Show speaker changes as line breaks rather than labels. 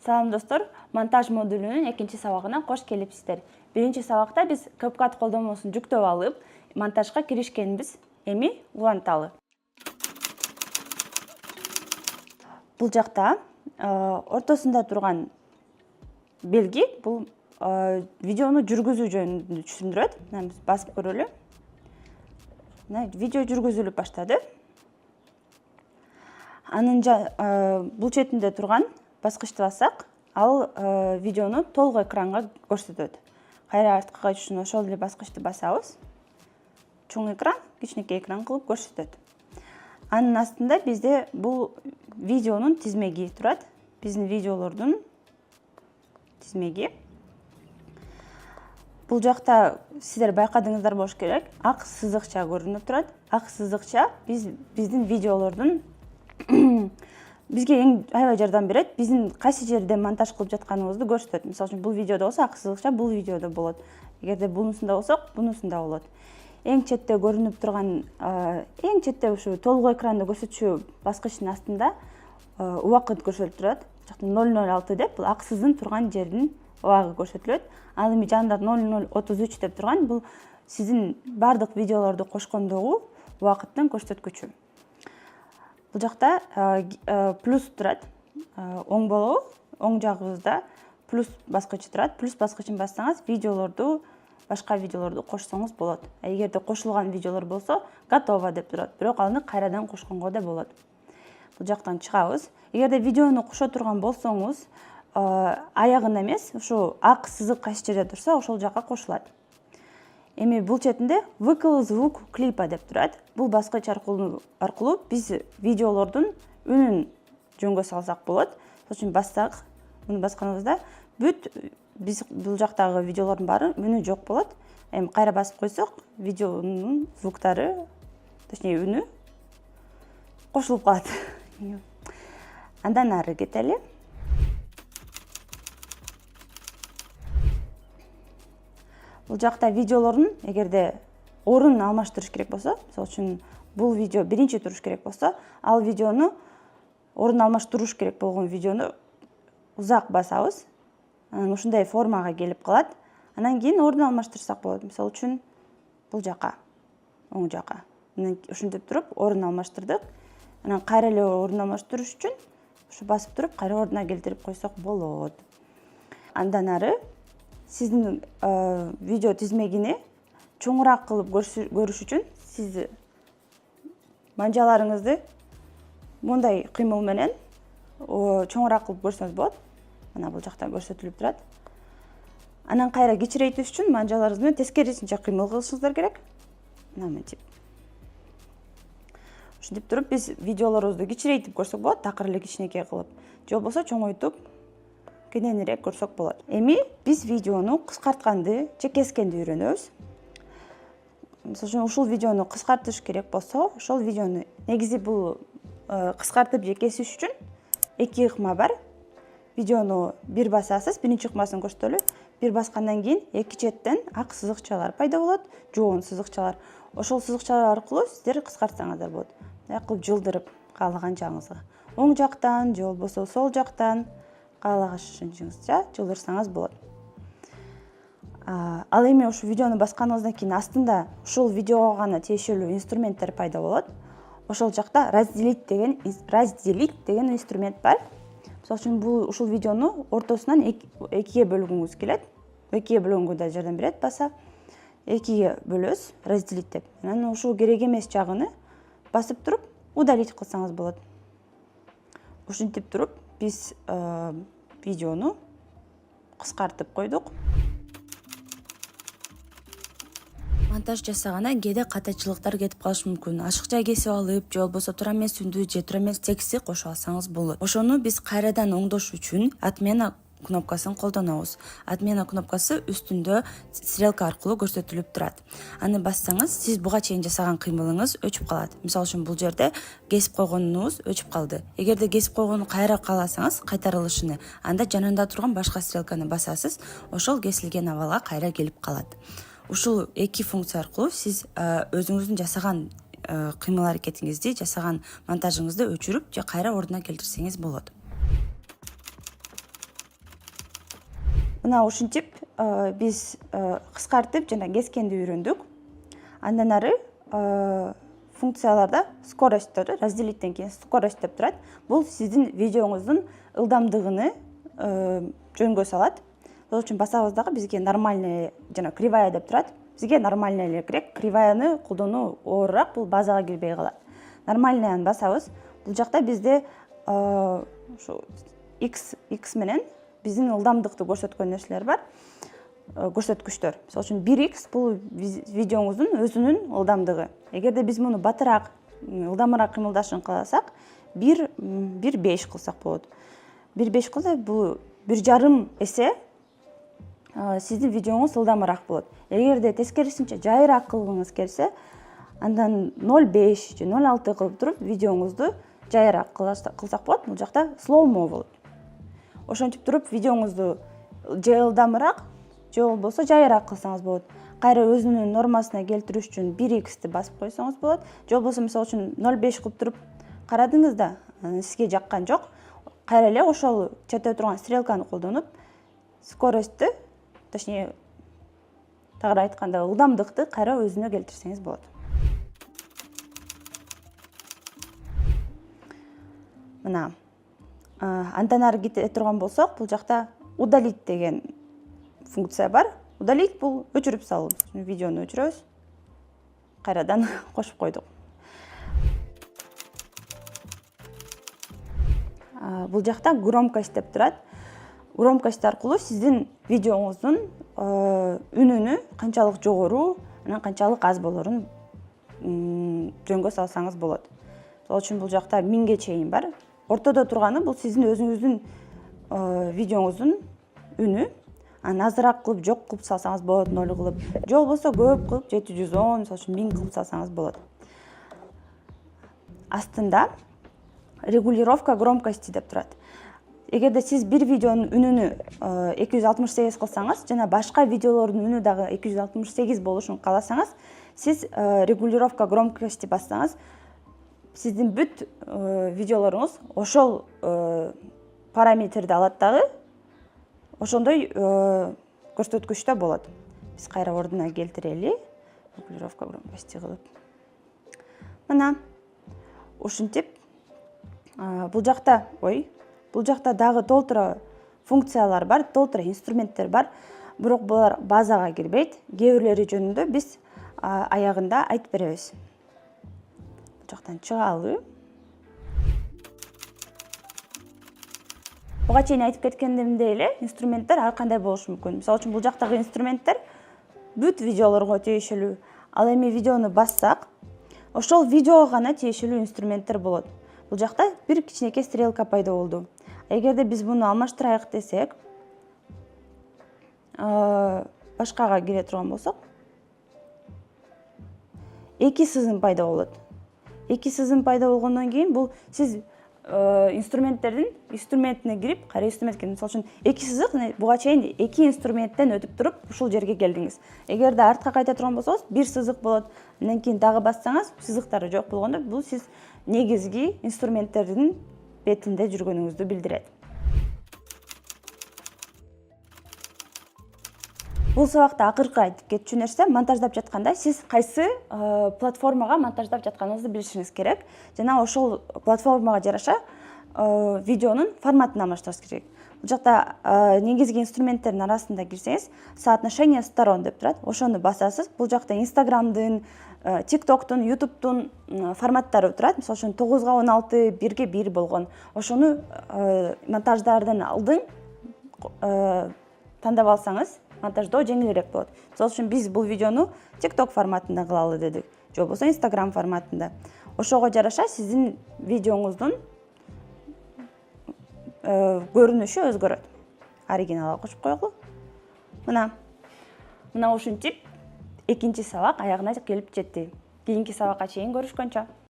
Салам достор, монтаж модулунун экинчи сабагына кош келипсиздер. Биринчи сабакта биз CapCut колдонмосун жүктөп алып, монтажга киришкенбиз. Эми уланталы. Бул жакта ортосунда турган белги бул видеону жүргүзүү жөнүндө түшүндүрөт. Мына биз басып көрөлү. Видео жүргүзүлүп баштады. Анын бул четинде турган баскычты бассак, ал видеону толук экранга көрсөтөт. Кайра артка кайтыш үчүн ошол эле баскычты басабыз. Чоң экран, кичинекей экран кылып көрсөтөт. Анын астында бизде бул видеонун тизмеги турат. Биздин видеолордун тизмеги. Бул жакта сиздер байкадыңыздар болуш керек. Ак сызыкча көрүнүп турат. Ак сызыкча биздин видеолордун бизге эң аябай жардам берет. Биздин кайсы жерде монтаж кылып жатканыбызды көрсөтөт. Мисалы үчүн бул видеодо болсо ак сызыкча бул видеодо болот. Эгерде бунусунда болсок, бунусунда болот. Эң четте көрүнүп турган, эң четте ушу толук экранды көрсөтчү баскычтын астында убакыт көрсөтүлүп турат. Жакта 006 деп, бул ак сызын турган жердин убагы көрсөтүлөт. Ал эми жанында 0033 деп турган, бул сиздин бардык видеолорду кошкондогу убакыттын көрсөткүчү. Бул жакта плюс турат. Оң болобу, оң жагыбызда плюс баскычы турат. Плюс баскычын бассаңыз, башка видеолорду кошсоңуз болот. Эгерде кошулган видеолор болсо, готово деп турат. Бирок аны кайрадан кошконго да болот. Бул жактан чыгабыз. Эгерде видеону кошо турган болсоңуз, аягында эмес, ушу ак сызык кайсы жерде турса, ошол жакка кошулат. Эми бул четинде выкл звук клипа деп турат. Бул баскыч аркылуу биз видеолордун үнүн жөнгө салсак болот. Ошон үчүн бассак, муну басканыбызда биз бул жактагы видеолордун баары үнү жок болот. Эми кайра басып койсок, видеонун звуктары, точнее үнү кошулуп калат. Андан ары кетели. Бул жакта видеолордун эгерде орун алмаштырыш керек болсо, мисалы үчүн бул видео биринчи туруш керек болсо, ал видеону орун алмаштырыш керек болгон видеону узак басабыз. Анан ушундай формага келип калат. Анан кийин орун алмаштырсак болот. Мисалы үчүн бул жака, оң жака. Ушинтип туруп орун алмаштырдык. Анан кайра эле орун алмаштырыш үчүн ушу басып туруп кайра ордуна келтирип койсок болот. Андан ары сиздин видео тизмегини чоңураак кылып көрүш үчүн сиз манжаларыңызды мындай кыймыл менен чоңураак кылып көрсөңүз болот. Мына бул жакта көрсөтүлүп турат. Анан кайра кичирейтиш үчүн манжаларыңыз менен тескерисинче кыймыл кылышыңыздар керек. Мына мынтип. Ушинтип туруп биз видеолорубузду кичирейтип көрсөк болот, такыр эле кичинекей кылып. Же болбосо чоңойтуп кененирээк көрсөк болот. Эми биз видеону кыскартканды же кескенди үйрөнөбүз. Мисалы үчүн ушул видеону кыскартыш керек болсо, ошол видеону негизи бул кыскартып же кесиш үчүн эки ыкма бар. Видеону бир басасыз, биринчи ыкмасын көрсөтөлү. Бир баскандан кийин эки четтен ак сызыкчалар пайда болот, жоон сызыкчалар. Ошол сызыкчалар аркылуу сиздер кыскартсаңыздар болот. Мындай кылып жылдырып каалаган жагыңызга. Оң жактан же болбосо сол жактан каалаганыңызча жылдырсаңыз болот. Ал эми ушу видеону басканыңыздан кийин астында ушул видеого гана тиешелүү инструменттер пайда болот. Ошол жакта разделить деген инструмент бар. Мисалы үчүн ушул видеону ортосунан экиге бөлгүңүз келет. Экиге бөлгөнгө да жардам берет баса. Экиге бөлөсүз, разделить деп. Анан ушул керек эмес жагын басып туруп удалить кылсаңыз болот. Ушинтип туруп биз видеону кыскартып койдук. Монтаж жасагандан кээде катачылыктар кетип калышы мүмкүн. Ашыкча кесип алып, же болбосо туура эмес үндү же туура эмес текстти кошуп алсаңыз болот. Ошону биз кайрадан оңдош үчүн отмена кнопкасын колдонобуз. Отмена кнопкасы үстүндө стрелка аркылуу көрсөтүлүп турат. Аны бассаңыз, сиз буга чейин жасаган кыймылыңыз өчүп калат. Мисалы үчүн бул жерде кесип койгонуңуз өчүп калды. Эгерде кесип койгону кайра кааласаңыз, кайтарылышыны, анда жанында турган башка стрелканы басасыз, ошол кесилген абалга кайра келип калат. Ушул эки функция аркылуу сиз өзүңүздүн жасаган кыймыл аракетиңизди, жасаган монтажыңызды өчүрүп же кайра ордуна келтирсеңиз болот. Мына ушинтип биз кыскартып жана кескенди үйрөндүк. Андан ары функцияларда скорость деп разделиттен кийин скорость деп турат. Бул сиздин видеоңуздун ылдамдыгыны жөнгө салат. Ошол үчүн басабыз дагы бизге нормальный жана кривая деп турат. Бизге нормальный эле керек. Криваяны колдонуу оорураак, бул базага кирбей калат. Нормальныйны басабыз. Бул жакта бизде ошо x менен биздин ылдамдыкты көрсөткөн нерселер бар. Көрсөткүчтөр. Мисалы үчүн 1x бул видеоңуздун өзүнүн ылдамдыгы. Эгерде биз муну батыраак, ылдамыраак кыймылдашын кааласак, 1.5 кылсак болот. 1.5 кылса бул 1,5 эсе сиздин видеоңуз ылдамыраак болот. Эгерде тескерисинче жайыраак кылгыңыз келсе, андан 0.5 же 0.6 кылып туруп видеоңузду жайыраак кылсак болот. Бул жакта слоумо болот. Ошентип туруп видеоңузду же ылдамыраак, же болбосо жайыраак кылсаңыз болот. Кайра өзүнүн нормасына келтириш үчүн 1x'ти басып койсоңуз болот. Же болбосо мисалы үчүн 0.5 кылып туруп карадыңыз да, сизге жаккан жок. Кайра эле ошол четте турган стрелканы колдонуп, скоростьту, точнее, тагыраак айтканда ылдамдыкты кайра өзүнө келтирсеңиз болот. Мына андан ары кете турган болсок, бул жакта удалить деген функция бар. Удалить бул өчүрүп салуу. Видеону өчүрөбүз. Кайрадан кошуп койдук. Бул жакта громкость деп турат. Громкость аркылуу сиздин видеоңуздун үнүнү канчалык жогору, анан канчалык аз болорун жөнгө салсаңыз болот. Ошол үчүн бул жакта 1000ге чейин бар. Ортодо турганы бул сиздин өзүңүздүн видеоңуздун үнү. Анан азыраак кылып жок кылып салсаңыз болот, 0 кылып. Же болбосо көп кылып 710, мисалы үчүн 1000 кылып салсаңыз болот. Астында регулировка громкости деп турат. Эгерде сиз бир видеонун үнүнү 268 кылсаңыз, жана башка видеолордун үнү дагы 268 болушун кааласаңыз, сиз регулировка громкости бассаңыз, сиздин бүт видеолоруңуз ошол параметрди алат дагы, ошондой көрсөткүчтө болот. Биз кайра ордуна келтирели. Регулировка громкости кылып. Мына ушинтип бул жакта дагы толтура функциялар бар, толтура инструменттер бар. Бирок булар базага кирбейт. Кээ бирлери жөнүндө биз аягында айтып беребиз. Бул жактан чыгалы. Буга чейин айтып кеткендимдей эле, инструменттер ар кандай болушу мүмкүн. Мисалы үчүн бул жактагы инструменттер бүт видеолорго тиешелүү. Ал эми видеону бассак, ошол видеого гана тиешелүү инструменттер болот. Бул жакта бир кичинекей стрелка пайда болду. Эгерде биз буну алмаштырайык десек, башкага кире турган болсок, 2 сызым пайда болот. 2 сызым пайда болгондон кийин бул сиз инструментине кирип, кайра инструментке, мисалы үчүн 2 сызык, буга чейин 2 инструменттен өтүп туруп ушул жерге келдиңиз. Эгерде артка кайта турган болсоңуз, 1 сызык болот. Андан кийин дагы бассаңыз, сызыктары жок болгондо бул сиз негизги инструменттердин бетинде жүргөнүңүздү билдирет. Бул сабакта акыркы айтып кетчү нерсе, монтаждап жатканда сиз кайсы платформага монтаждап жатканыңызды билишиңиз керек. Жана ошол платформага жараша видеонун форматын алмаштырыш керек. Бул жакта негизги инструменттердин арасында кирсеңиз, соотношение сторон деп турат. Ошону басасыз. Бул жакта Instagram'дын, TikTok'тун, YouTube'тун форматтары турат. Мисалы үчүн 9:16, 1:1 болгон. Ошону монтаждардан алдын тандап алсаңыз, монтаждоо жеңилирээк болот. Мисалы үчүн биз бул видеону TikTok форматында кылалы дедик, же болбосо Instagram форматында. Ошого жараша сиздин видеоңуздун көрүнүшү өзгөрөт. Оригиналга кошуп коелу. Мына ушинтип экинчи сабак аягына келип жетти. Кийинки сабакка чейин көрүшкөнчө.